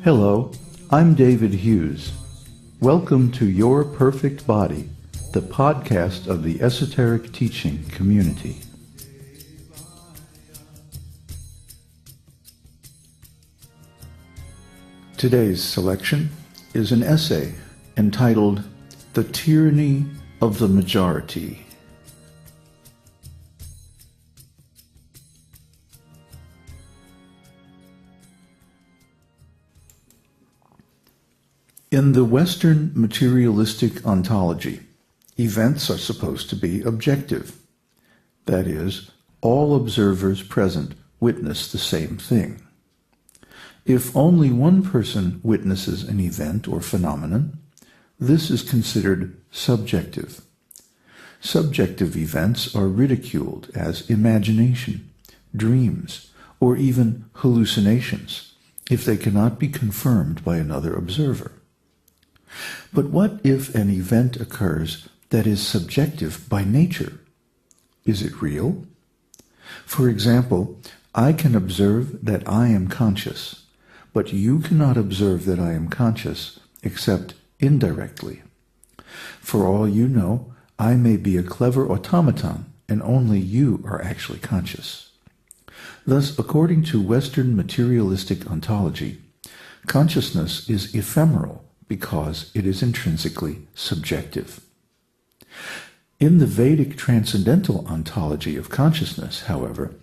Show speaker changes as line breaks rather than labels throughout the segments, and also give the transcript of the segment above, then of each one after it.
Hello, I'm David Hughes. Welcome to Your Perfect Body, the podcast of the esoteric teaching community. Today's selection is an essay entitled "The Tyranny of the Majority." In the Western materialistic ontology, events are supposed to be objective. That is, all observers present witness the same thing. If only one person witnesses an event or phenomenon, this is considered subjective. Subjective events are ridiculed as imagination, dreams, or even hallucinations if they cannot be confirmed by another observer. But what if an event occurs that is subjective by nature? Is it real? For example, I can observe that I am conscious, but you cannot observe that I am conscious except indirectly. For all you know, I may be a clever automaton, and only you are actually conscious. Thus, according to Western materialistic ontology, consciousness is ephemeral because it is intrinsically subjective. In the Vedic transcendental ontology of consciousness, however,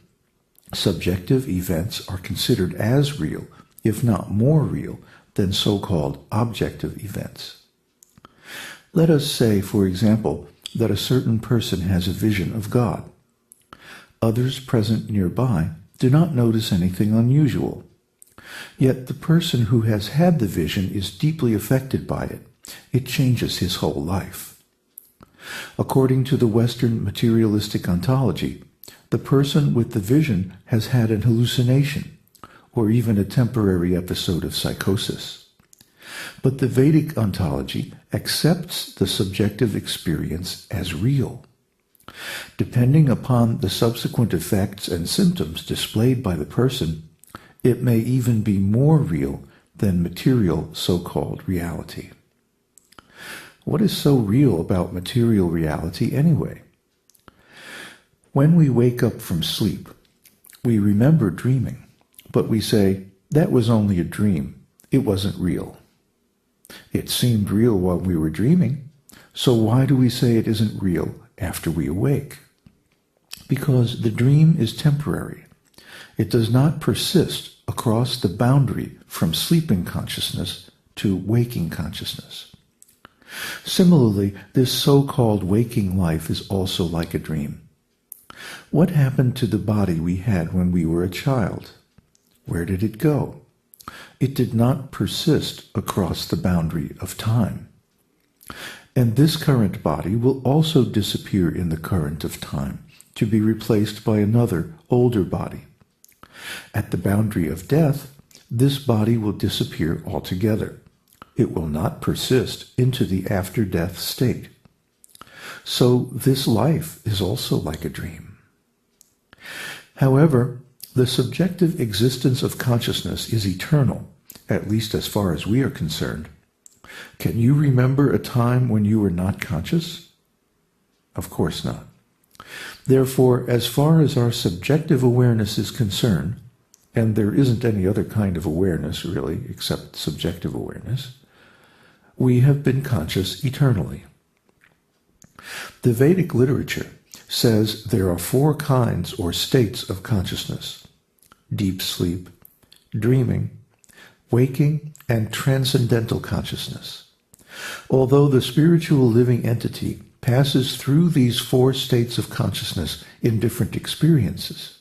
subjective events are considered as real, if not more real, than so-called objective events. Let us say, for example, that a certain person has a vision of God. Others present nearby do not notice anything unusual. Yet the person who has had the vision is deeply affected by it. It changes his whole life. According to the Western materialistic ontology, the person with the vision has had an hallucination, or even a temporary episode of psychosis. But the Vedic ontology accepts the subjective experience as real. Depending upon the subsequent effects and symptoms displayed by the person, it may even be more real than material so-called reality. What is so real about material reality anyway? When we wake up from sleep, we remember dreaming, but we say, that was only a dream. It wasn't real. It seemed real while we were dreaming, so why do we say it isn't real after we awake? Because the dream is temporary. It does not persist across the boundary from sleeping consciousness to waking consciousness. Similarly, this so-called waking life is also like a dream. What happened to the body we had when we were a child? Where did it go? It did not persist across the boundary of time. And this current body will also disappear in the current of time, to be replaced by another, older body. At the boundary of death, this body will disappear altogether. It will not persist into the after-death state. So this life is also like a dream. However, the subjective existence of consciousness is eternal, at least as far as we are concerned. Can you remember a time when you were not conscious? Of course not. Therefore, as far as our subjective awareness is concerned, and there isn't any other kind of awareness, really, except subjective awareness, we have been conscious eternally. The Vedic literature says there are 4 kinds or states of consciousness: deep sleep, dreaming, waking, and transcendental consciousness. Although the spiritual living entity passes through these 4 states of consciousness in different experiences,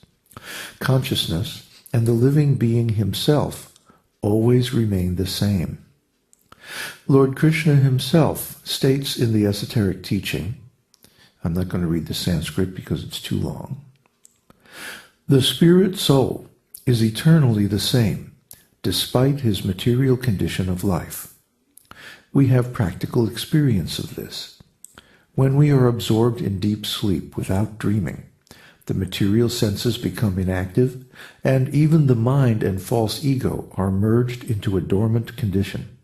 consciousness and the living being himself always remain the same. Lord Krishna himself states in the esoteric teaching, I'm not going to read the Sanskrit because it's too long, the spirit soul is eternally the same, despite his material condition of life. We have practical experience of this. When we are absorbed in deep sleep without dreaming, the material senses become inactive, and even the mind and false ego are merged into a dormant condition.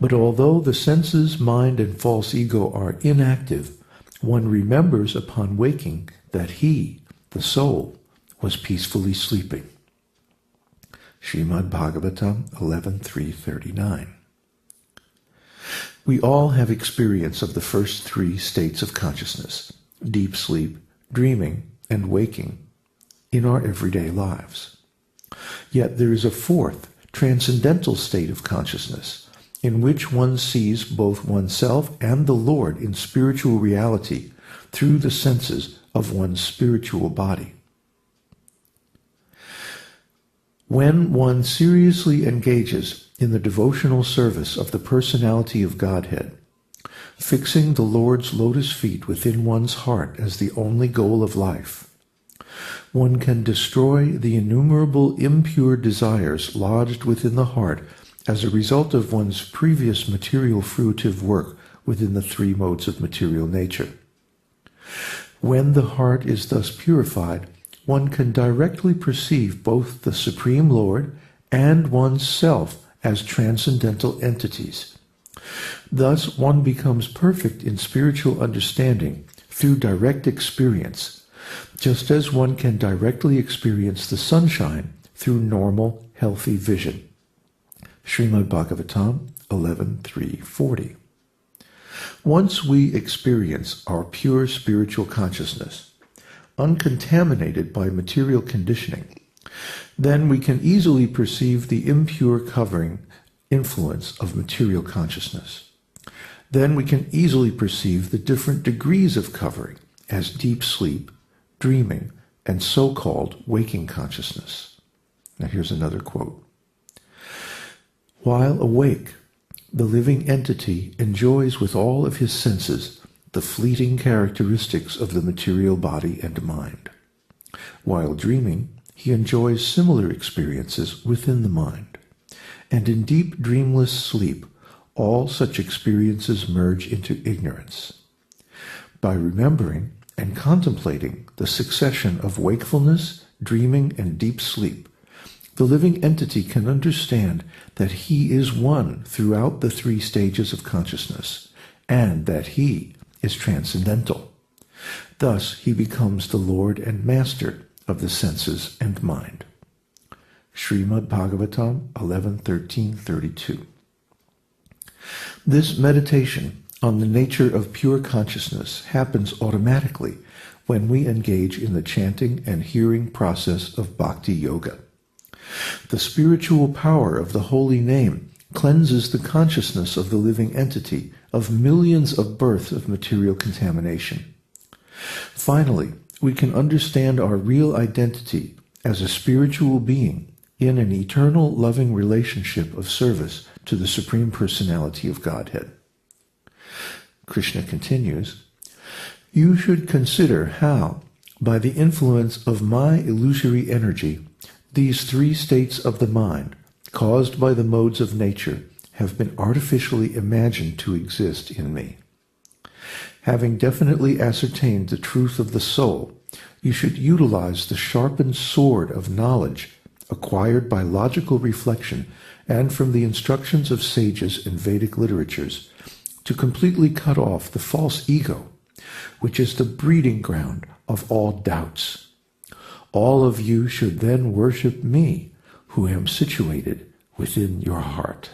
But although the senses, mind, and false ego are inactive, one remembers upon waking that he, the soul, was peacefully sleeping. Srimad Bhagavatam 11.339. We all have experience of the first three states of consciousness, deep sleep, dreaming, and waking, in our everyday lives. Yet there is a fourth, transcendental state of consciousness, in which one sees both oneself and the Lord in spiritual reality through the senses of one's spiritual body. When one seriously engages in the devotional service of the personality of Godhead, fixing the Lord's lotus feet within one's heart as the only goal of life, one can destroy the innumerable impure desires lodged within the heart as a result of one's previous material fruitive work within the three modes of material nature. When the heart is thus purified, one can directly perceive both the Supreme Lord and one's self as transcendental entities. Thus, one becomes perfect in spiritual understanding through direct experience, just as one can directly experience the sunshine through normal, healthy vision. Srimad Bhagavatam 11.340. Once we experience our pure spiritual consciousness, uncontaminated by material conditioning, then we can easily perceive the impure covering influence of material consciousness. Then we can easily perceive the different degrees of covering as deep sleep, dreaming, and so-called waking consciousness. Now here's another quote. While awake, the living entity enjoys with all of his senses the fleeting characteristics of the material body and mind. While dreaming, he enjoys similar experiences within the mind. And in deep dreamless sleep, all such experiences merge into ignorance. By remembering and contemplating the succession of wakefulness, dreaming, and deep sleep, the living entity can understand that he is one throughout the three stages of consciousness, and that he is transcendental. Thus, he becomes the Lord and Master of the senses and mind. Srimad Bhagavatam 11.13.32. This meditation on the nature of pure consciousness happens automatically when we engage in the chanting and hearing process of bhakti yoga. The spiritual power of the holy name cleanses the consciousness of the living entity of millions of births of material contamination. Finally, we can understand our real identity as a spiritual being in an eternal loving relationship of service to the Supreme Personality of Godhead. Krishna continues, "You should consider how, by the influence of my illusory energy, these three states of the mind, caused by the modes of nature, have been artificially imagined to exist in me. Having definitely ascertained the truth of the soul, you should utilize the sharpened sword of knowledge acquired by logical reflection and from the instructions of sages in Vedic literatures to completely cut off the false ego, which is the breeding ground of all doubts. All of you should then worship me, who am situated within your heart."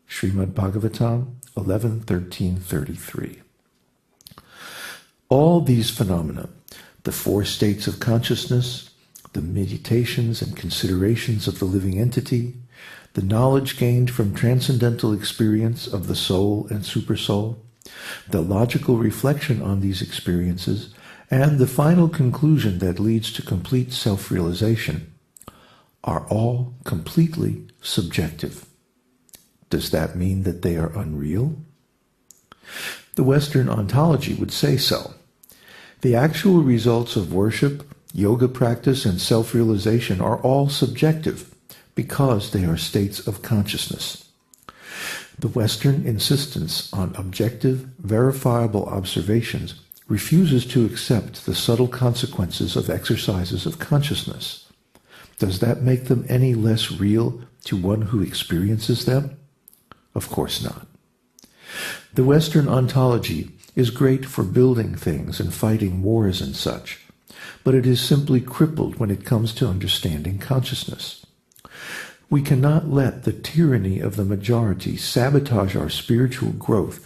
Srimad Bhagavatam 11.13.33. All these phenomena, the four states of consciousness, the meditations and considerations of the living entity, the knowledge gained from transcendental experience of the soul and supersoul, the logical reflection on these experiences, and the final conclusion that leads to complete self-realization, are all completely subjective. Does that mean that they are unreal? The Western ontology would say so. The actual results of worship, yoga practice, and self-realization are all subjective because they are states of consciousness. The Western insistence on objective, verifiable observations refuses to accept the subtle consequences of exercises of consciousness, does that make them any less real to one who experiences them? Of course not. The Western ontology is great for building things and fighting wars and such, but it is simply crippled when it comes to understanding consciousness. We cannot let the tyranny of the majority sabotage our spiritual growth